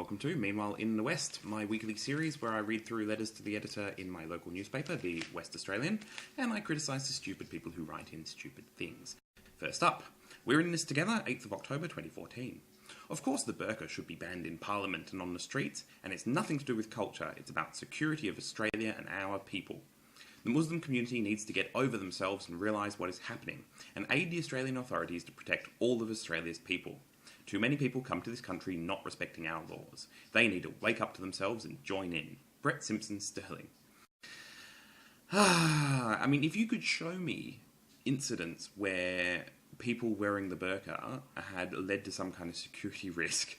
welcome to Meanwhile in the West, my weekly series where I read through letters to the editor in my local newspaper, the West Australian, and I criticise the stupid people who write in stupid things. First up, we're in this together, 8th of October 2014. Of course the burqa should be banned in Parliament and on the streets, and it's nothing to do with culture, it's about security of Australia and our people. The Muslim community needs to get over themselves and realise what is happening, and aid the Australian authorities to protect all of Australia's people. Too many people come to this country not respecting our laws. They need to wake up to themselves and join in. Brett Simpson Sterling. I mean, if you could show me incidents where people wearing the burqa had led to some kind of security risk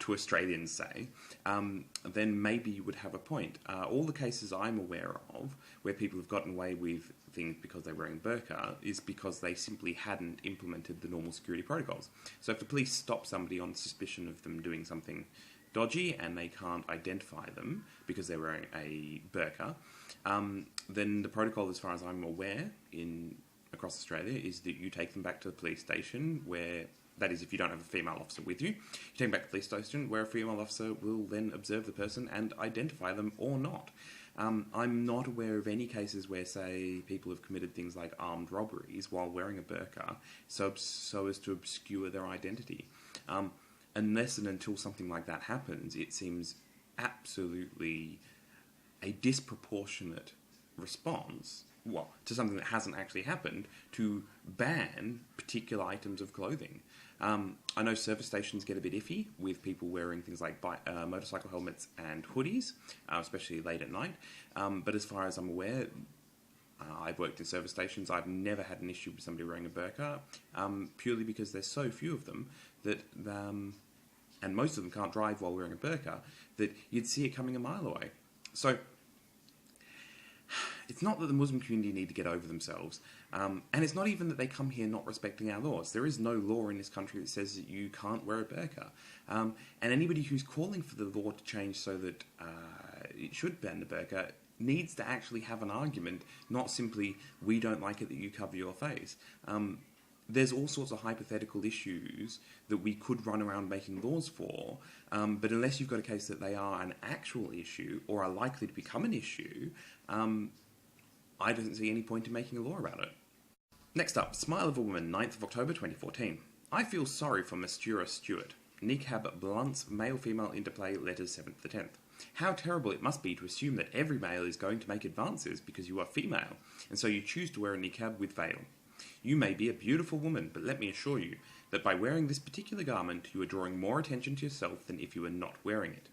to Australians, say, then maybe you would have a point. All the cases I'm aware of where people have gotten away with things because they're wearing burqa is because they simply hadn't implemented the normal security protocols. So if the police stop somebody on suspicion of them doing something dodgy and they can't identify them because they're wearing a burqa, then the protocol, as far as I'm aware, across Australia, is that you take them back to the police station where, that is, if you don't have a female officer with you, you take them back to the police station where a female officer will then observe the person and identify them or not. I'm not aware of any cases where, say, people have committed things like armed robberies while wearing a burqa so as to obscure their identity. Unless and until something like that happens, it seems absolutely a disproportionate response to something that hasn't actually happened to ban particular items of clothing. I know service stations get a bit iffy with people wearing things like motorcycle helmets and hoodies, especially late at night. But as far as I'm aware, I've worked in service stations. I've never had an issue with somebody wearing a burqa, purely because there's so few of them that, and most of them can't drive while wearing a burqa, that you'd see it coming a mile away. So it's not that the Muslim community need to get over themselves, and it's not even that they come here not respecting our laws. There is no law in this country that says that you can't wear a burqa. And anybody who's calling for the law to change so that it should ban the burqa needs to actually have an argument, not simply, we don't like it that you cover your face. There's all sorts of hypothetical issues that we could run around making laws for, but unless you've got a case that they are an actual issue or are likely to become an issue, I don't see any point in making a law about it. Next up, Smile of a Woman, 9th of October 2014. I feel sorry for Mistura Stewart. Niqab blunts male-female interplay, letters 7th to 10th. How terrible it must be to assume that every male is going to make advances because you are female, and so you choose to wear a niqab with veil. You may be a beautiful woman, but let me assure you that by wearing this particular garment, you are drawing more attention to yourself than if you were not wearing it.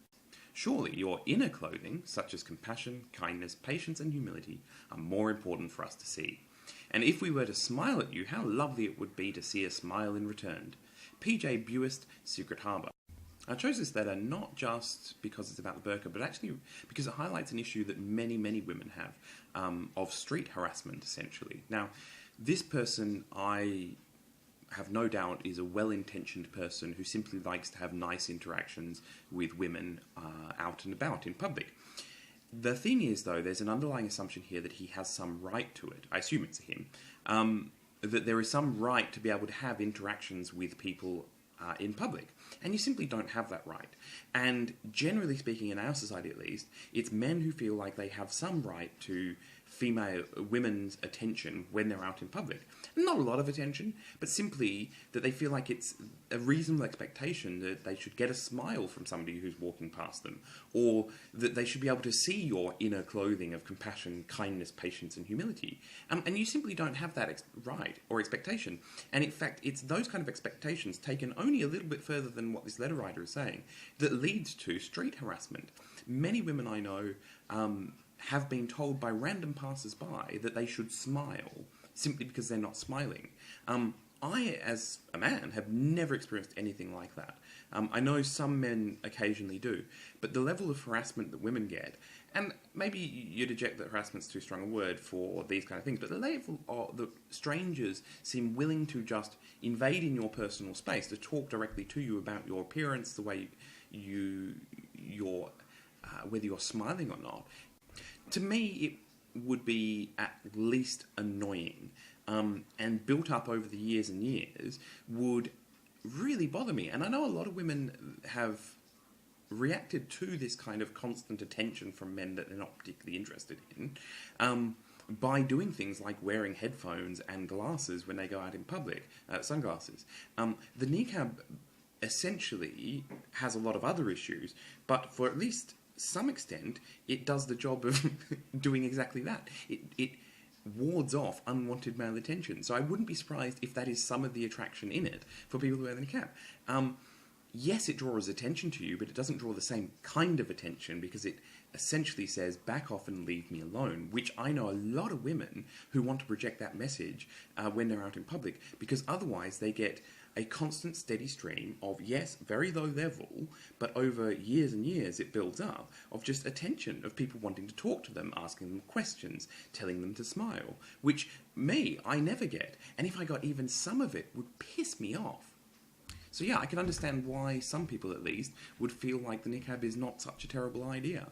Surely your inner clothing, such as compassion, kindness, patience and humility, are more important for us to see. And if we were to smile at you, how lovely it would be to see a smile in return. P.J. Buist, Secret Harbour. I chose this letter not just because it's about the burqa, but actually because it highlights an issue that many, many women have, of street harassment, essentially. Now, this person, I have no doubt, is a well-intentioned person who simply likes to have nice interactions with women out and about in public. The thing is, though, there's an underlying assumption here that he has some right to it. I assume it's him. That there is some right to be able to have interactions with people in public. And you simply don't have that right. And generally speaking, in our society at least, it's men who feel like they have some right to women's attention when they're out in public. Not a lot of attention, but simply that they feel like it's a reasonable expectation that they should get a smile from somebody who's walking past them, or that they should be able to see your inner clothing of compassion, kindness, patience and humility. And you simply don't have that right or expectation. And in fact, it's those kind of expectations taken only a little bit further than what this letter writer is saying that leads to street harassment. Many women I know have been told by random passers-by that they should smile simply because they're not smiling. I, as a man, have never experienced anything like that. I know some men occasionally do, but the level of harassment that women get, and maybe you'd eject that harassment's too strong a word for these kind of things, but the level of the strangers seem willing to just invade in your personal space, to talk directly to you about your appearance, the way whether you're smiling or not. To me, it would be at least annoying, and built up over the years and years would really bother me. And I know a lot of women have reacted to this kind of constant attention from men that they're not particularly interested in, by doing things like wearing headphones and glasses when they go out in public, sunglasses. The niqab essentially has a lot of other issues, but for at least some extent, it does the job of doing exactly that. It wards off unwanted male attention. So I wouldn't be surprised if that is some of the attraction in it for people who wear the niqab. Yes, it draws attention to you, but it doesn't draw the same kind of attention because it essentially says, back off and leave me alone, which I know a lot of women who want to project that message when they're out in public, because otherwise they get a constant steady stream of, yes, very low level, but over years and years it builds up, of just attention, of people wanting to talk to them, asking them questions, telling them to smile, which I never get. And if I got even some of it, would piss me off. So yeah, I can understand why some people, at least, would feel like the niqab is not such a terrible idea.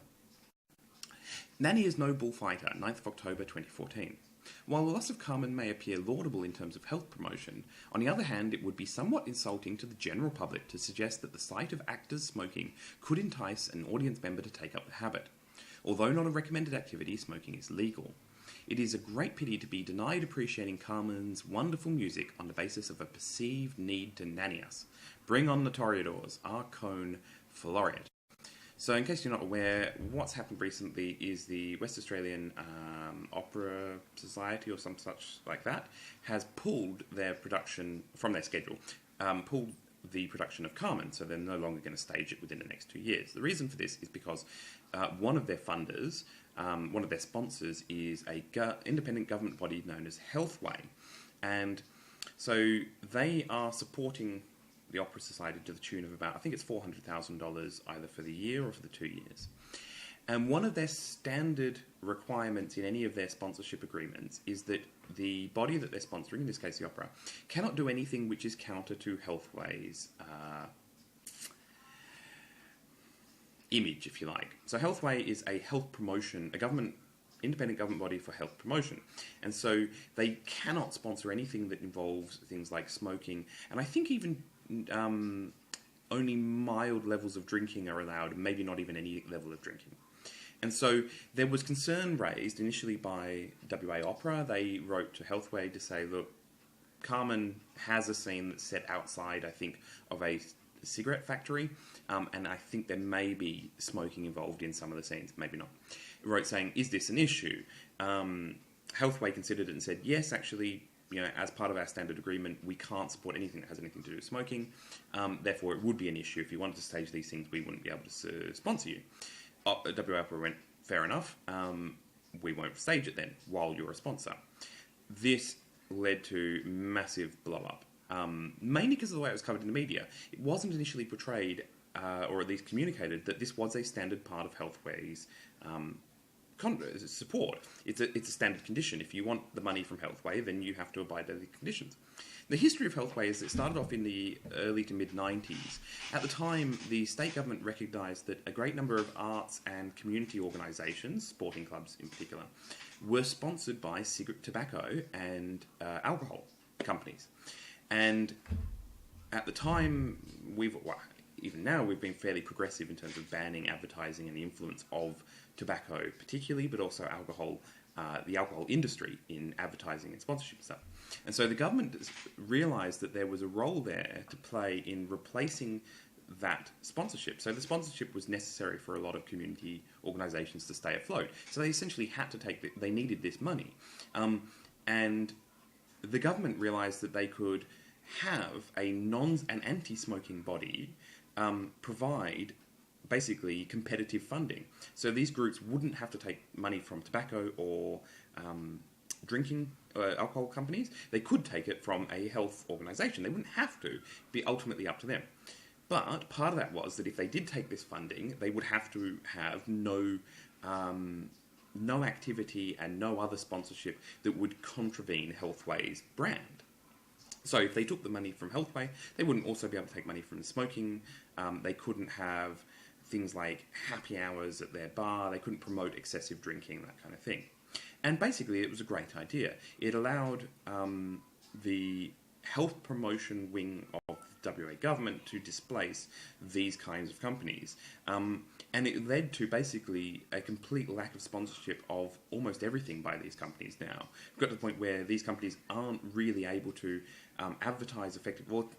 Nanny is no bullfighter, 9th of October 2014. While the loss of Carmen may appear laudable in terms of health promotion, on the other hand, it would be somewhat insulting to the general public to suggest that the sight of actors smoking could entice an audience member to take up the habit. Although not a recommended activity, smoking is legal. It is a great pity to be denied appreciating Carmen's wonderful music on the basis of a perceived need to nanny us. Bring on the Toreadors, our cone Floriat. So in case you're not aware, what's happened recently is the West Australian Opera Society or some such like that has pulled their production from their schedule, pulled the production of Carmen, so they're no longer going to stage it within the next 2 years. The reason for this is because one of their funders, one of their sponsors, is a independent government body known as Healthway, and so they are supporting the Opera Society to the tune of about, I think it's $400,000 either for the year or for the 2 years. And one of their standard requirements in any of their sponsorship agreements is that the body that they're sponsoring, in this case the opera, cannot do anything which is counter to Healthway's image, if you like. So Healthway is a health promotion, independent government body for health promotion. And so they cannot sponsor anything that involves things like smoking, and I think even only mild levels of drinking are allowed, maybe not even any level of drinking. And so there was concern raised initially by WA Opera. They wrote to Healthway to say, look, Carmen has a scene that's set outside, I think, of a cigarette factory, and I think there may be smoking involved in some of the scenes, maybe not. It wrote saying, is this an issue? Healthway considered it and said, yes, actually, as part of our standard agreement, we can't support anything that has anything to do with smoking. Therefore, it would be an issue. If you wanted to stage these things, we wouldn't be able to sponsor you. WA Opera went, fair enough. We won't stage it then while you're a sponsor. This led to massive blow-up, mainly because of the way it was covered in the media. It wasn't initially portrayed, or at least communicated, that this was a standard part of Healthway's support. It's a standard condition. If you want the money from Healthway, then you have to abide by the conditions. The history of Healthway is it started off in the early to mid-90s. At the time, the state government recognised that a great number of arts and community organisations, sporting clubs in particular, were sponsored by cigarette, tobacco and alcohol companies. And at the time, even now, we've been fairly progressive in terms of banning advertising and the influence of tobacco particularly, but also alcohol, the alcohol industry in advertising and sponsorship and stuff. And so the government realised that there was a role there to play in replacing that sponsorship. So the sponsorship was necessary for a lot of community organisations to stay afloat. So they essentially had to they needed this money. And the government realised that they could have an anti-smoking body provide basically competitive funding. So these groups wouldn't have to take money from tobacco or drinking alcohol companies. They could take it from a health organisation. They wouldn't have to. It'd be ultimately up to them. But part of that was that if they did take this funding, they would have to have no activity and no other sponsorship that would contravene Healthway's brand. So if they took the money from Healthway, they wouldn't also be able to take money from the smoking. They couldn't have things like happy hours at their bar. They couldn't promote excessive drinking, that kind of thing. And basically, it was a great idea. It allowed the health promotion wing of WA government to displace these kinds of companies. And it led to basically a complete lack of sponsorship of almost everything by these companies now. We've got to the point where these companies aren't really able to advertise effectively. Well,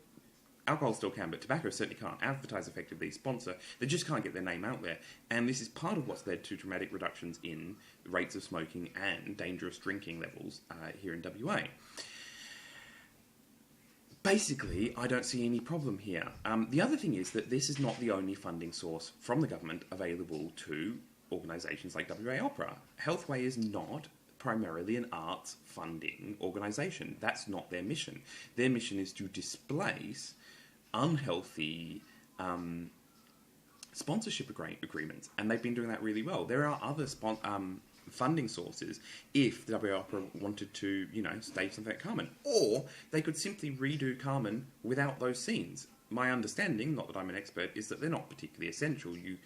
alcohol still can, but tobacco certainly can't advertise effectively, sponsor. They just can't get their name out there. And this is part of what's led to dramatic reductions in rates of smoking and dangerous drinking levels here in WA. Basically, I don't see any problem here. The other thing is that this is not the only funding source from the government available to organisations like WA Opera. Healthway is not primarily an arts funding organisation. That's not their mission. Their mission is to displace unhealthy sponsorship agreements, and they've been doing that really well. There are other funding sources if the WA Opera wanted to, stage something like Carmen, or they could simply redo Carmen without those scenes. My understanding, not that I'm an expert, is that they're not particularly essential. You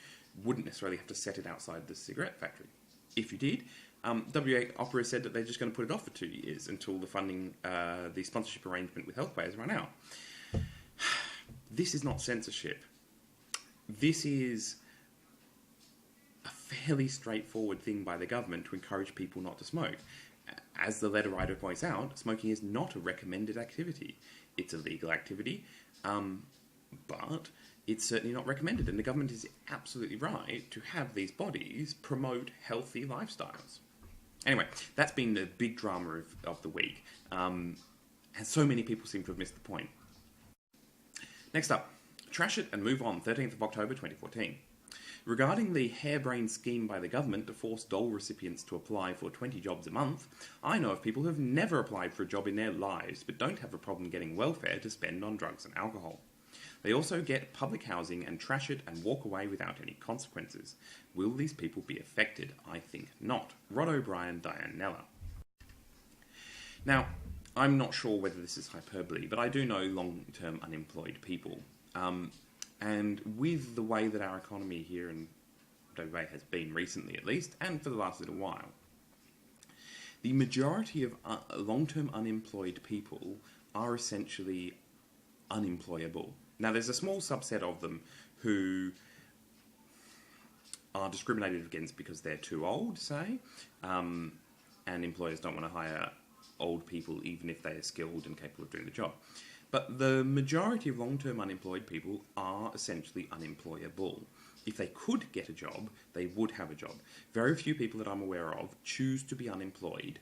wouldn't necessarily have to set it outside the cigarette factory. If you did, WA Opera said that they're just going to put it off for 2 years until the funding, the sponsorship arrangement with Healthway has run out. This is not censorship. This is a fairly straightforward thing by the government to encourage people not to smoke. As the letter writer points out, smoking is not a recommended activity. It's a legal activity, but it's certainly not recommended. And the government is absolutely right to have these bodies promote healthy lifestyles. Anyway, that's been the big drama of the week. And so many people seem to have missed the point. Next up, trash it and move on, 13th of October 2014. Regarding the harebrained scheme by the government to force dole recipients to apply for 20 jobs a month, I know of people who have never applied for a job in their lives but don't have a problem getting welfare to spend on drugs and alcohol. They also get public housing and trash it and walk away without any consequences. Will these people be affected? I think not. Rod O'Brien, Diane Neller. Now, I'm not sure whether this is hyperbole, but I do know long-term unemployed people. And with the way that our economy here in WA has been recently at least, and for the last little while, the majority of long-term unemployed people are essentially unemployable. Now, there's a small subset of them who are discriminated against because they're too old, say, and employers don't want to hire old people even if they are skilled and capable of doing the job. But the majority of long-term unemployed people are essentially unemployable. If they could get a job, they would have a job. Very few people that I'm aware of choose to be unemployed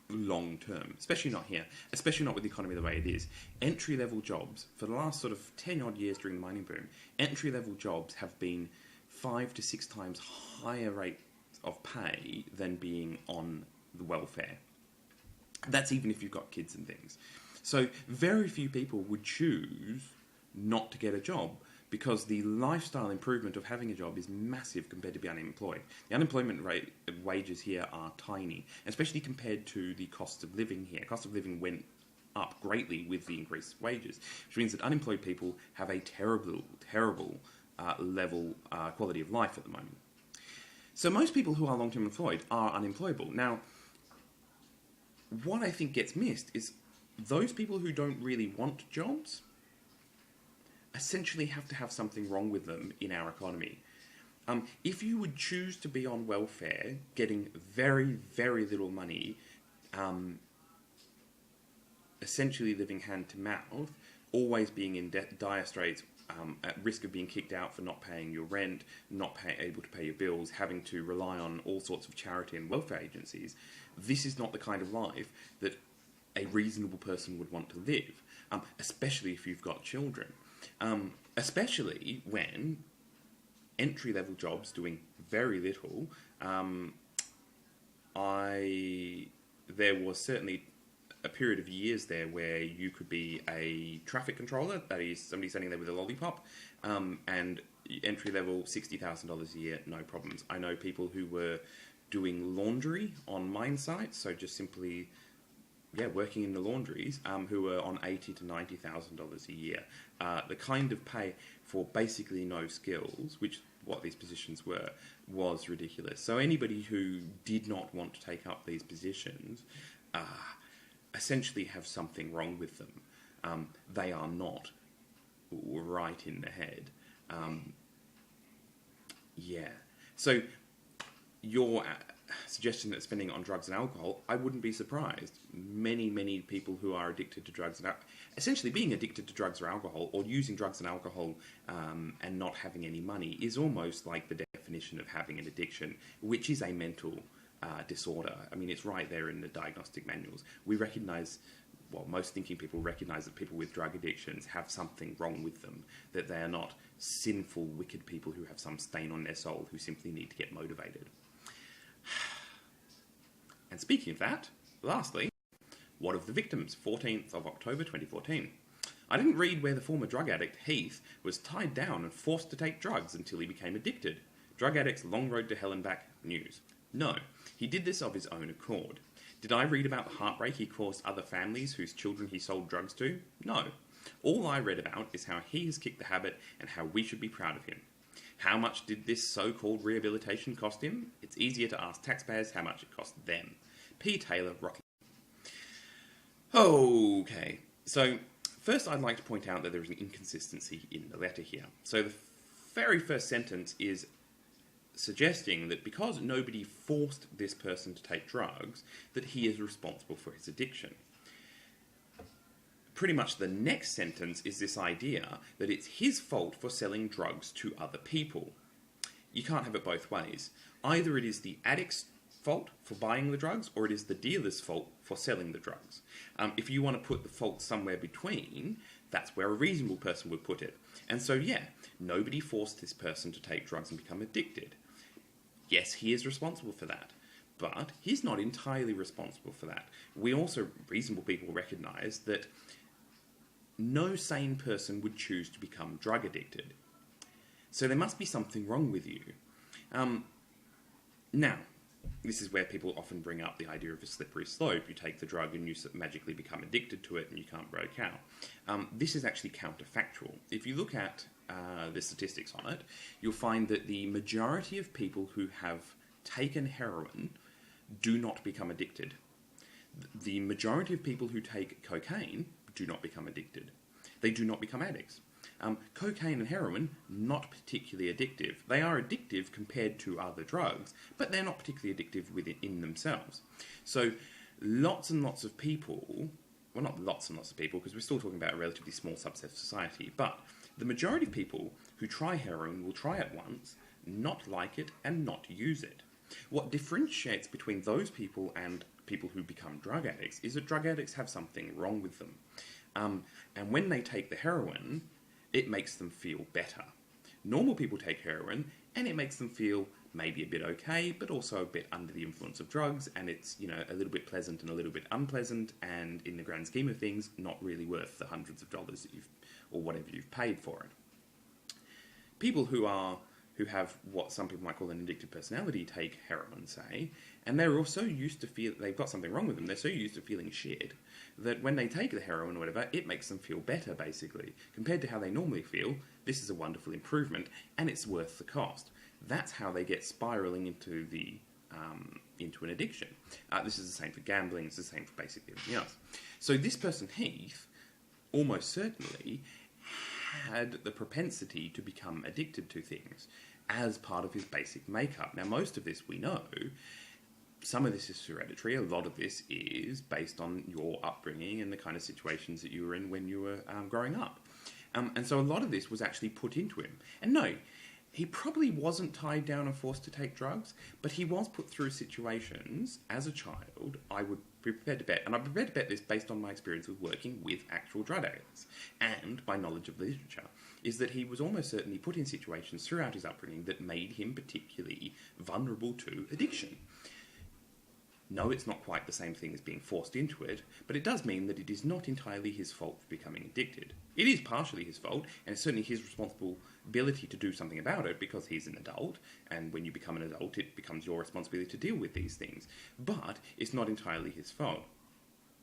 long-term, especially not here, especially not with the economy the way it is. Entry-level jobs, for the last sort of 10-odd years during the mining boom, entry-level jobs have been 5 to 6 times higher rates of pay than being on the welfare. That's even if you've got kids and things. So very few people would choose not to get a job because the lifestyle improvement of having a job is massive compared to being unemployed. The unemployment rate wages here are tiny, especially compared to the cost of living here. Cost of living went up greatly with the increased wages, which means that unemployed people have a terrible level quality of life at the moment. So most people who are long-term employed are unemployable. Now, what I think gets missed is those people who don't really want jobs essentially have to have something wrong with them in our economy. If you would choose to be on welfare, getting very, very little money, essentially living hand to mouth, always being in dire straits, at risk of being kicked out for not paying your rent, not able to pay your bills, having to rely on all sorts of charity and welfare agencies, this is not the kind of life that a reasonable person would want to live, especially if you've got children. Especially when entry-level jobs doing very little, there was certainly a period of years there where you could be a traffic controller, that is somebody standing there with a lollipop, and entry-level $60,000 a year, no problems. I know people who were doing laundry on mine sites, so just simply working in the laundries, who were on $80,000 to $90,000 a year. The kind of pay for basically no skills, which what these positions were, was ridiculous. So anybody who did not want to take up these positions essentially have something wrong with them. they are not right in the head. Yeah. So your suggestion that spending it on drugs and alcohol, I wouldn't be surprised. Many people who are addicted to drugs and essentially being addicted to drugs or alcohol, or using drugs and alcohol and not having any money, is almost like the definition of having an addiction, which is a mental disorder. I mean, it's right there in the diagnostic manuals. We recognise, well, most thinking people recognise that people with drug addictions have something wrong with them, that they are not sinful, wicked people who have some stain on their soul, who simply need to get motivated. And speaking of that, lastly, what of the victims? 14th of October 2014. I didn't read where the former drug addict, Heath, was tied down and forced to take drugs until he became addicted. Drug addict's long road to hell and back news. No, he did this of his own accord. Did I read about the heartbreak he caused other families whose children he sold drugs to? No. All I read about is how he has kicked the habit and how we should be proud of him. How much did this so-called rehabilitation cost him? It's easier to ask taxpayers how much it cost them. P. Taylor, Rocky. Okay, so first I'd like to point out that there is an inconsistency in the letter here. So the very first sentence is suggesting that because nobody forced this person to take drugs, that he is responsible for his addiction. Pretty much the next sentence is this idea that it's his fault for selling drugs to other people. You can't have it both ways. Either it is the addict's fault for buying the drugs, or it is the dealer's fault for selling the drugs. If you want to put the fault somewhere between, that's where a reasonable person would put it. And so, yeah, nobody forced this person to take drugs and become addicted. Yes, he is responsible for that, but he's not entirely responsible for that. We also, reasonable people, recognise that no sane person would choose to become drug addicted. So there must be something wrong with you. Now, this is where people often bring up the idea of a slippery slope. You take the drug and you magically become addicted to it and you can't break out. This is actually counterfactual. If you look at the statistics on it, you'll find that the majority of people who have taken heroin do not become addicted. The majority of people who take cocaine do not become addicted. They do not become addicts. Cocaine and heroin, not particularly addictive. They are addictive compared to other drugs, but they're not particularly addictive in themselves. So lots and lots of people, well, not lots and lots of people, because we're still talking about a relatively small subset of society, but the majority of people who try heroin will try it once, not like it, and not use it. What differentiates between those people and people who become drug addicts is that drug addicts have something wrong with them. And when they take the heroin, it makes them feel better. Normal people take heroin, and it makes them feel maybe a bit okay, but also a bit under the influence of drugs, and it's, you know, a little bit pleasant and a little bit unpleasant, and in the grand scheme of things, not really worth the hundreds of dollars that or whatever you've paid for it. People who have what some people might call an addictive personality take heroin, say, and they're also used to feel they've got something wrong with them. They're so used to feeling shit that when they take the heroin or whatever, it makes them feel better, basically. Compared to how they normally feel, this is a wonderful improvement, and it's worth the cost. That's how they get spiralling into an addiction. This is the same for gambling. It's the same for basically everything else. So this person, Heath, almost certainly had the propensity to become addicted to things as part of his basic makeup. Now, most of this we know. Some of this is hereditary. A lot of this is based on your upbringing and the kind of situations that you were in when you were growing up. And so a lot of this was actually put into him. And no, he probably wasn't tied down and forced to take drugs, but he was put through situations as a child, I would be prepared to bet. And I'm prepared to bet this based on my experience with working with actual drug addicts and my knowledge of literature, is that he was almost certainly put in situations throughout his upbringing that made him particularly vulnerable to addiction. No, it's not quite the same thing as being forced into it, but it does mean that it is not entirely his fault for becoming addicted. It is partially his fault, and it's certainly his responsibility to do something about it because he's an adult, and when you become an adult, it becomes your responsibility to deal with these things. But it's not entirely his fault.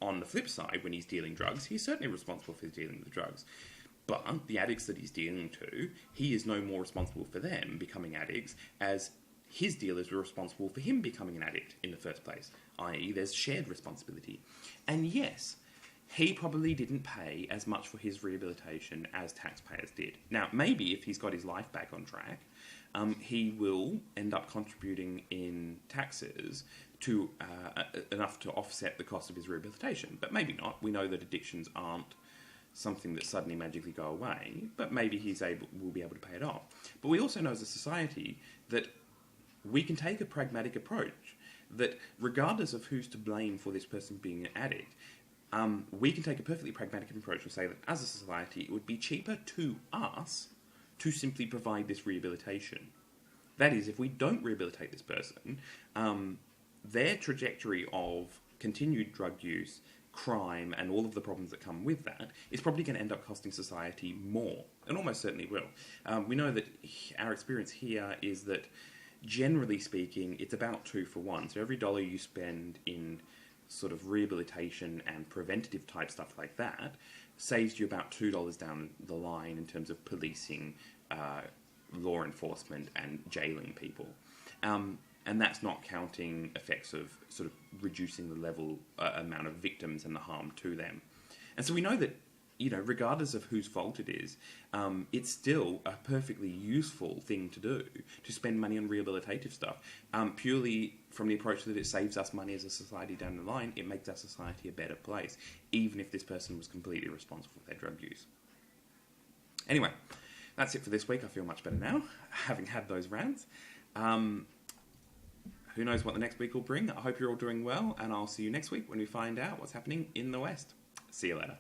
On the flip side, when he's dealing drugs, he's certainly responsible for dealing with drugs. But the addicts that he's dealing to, he is no more responsible for them becoming addicts as his dealers were responsible for him becoming an addict in the first place, i.e. there's shared responsibility. And yes, he probably didn't pay as much for his rehabilitation as taxpayers did. Now, maybe if he's got his life back on track, he will end up contributing in taxes to enough to offset the cost of his rehabilitation. But maybe not. We know that addictions aren't something that suddenly magically go away, but maybe will be able to pay it off. But we also know as a society that we can take a pragmatic approach, that regardless of who's to blame for this person being an addict, we can take a perfectly pragmatic approach and say that as a society it would be cheaper to us to simply provide this rehabilitation. That is, if we don't rehabilitate this person, their trajectory of continued drug use, crime, and all of the problems that come with that is probably going to end up costing society more, and almost certainly will. We know that our experience here is that, generally speaking, it's about 2 for 1. So every dollar you spend in sort of rehabilitation and preventative type stuff like that saves you about $2 down the line in terms of policing, law enforcement, and jailing people. And that's not counting effects of sort of reducing the level amount of victims and the harm to them. And so we know that, regardless of whose fault it is, it's still a perfectly useful thing to do, to spend money on rehabilitative stuff. Purely from the approach that it saves us money as a society down the line, it makes our society a better place, even if this person was completely responsible for their drug use. Anyway, that's it for this week. I feel much better now, having had those rants. Who knows what the next week will bring? I hope you're all doing well, and I'll see you next week when we find out what's happening in the West. See you later.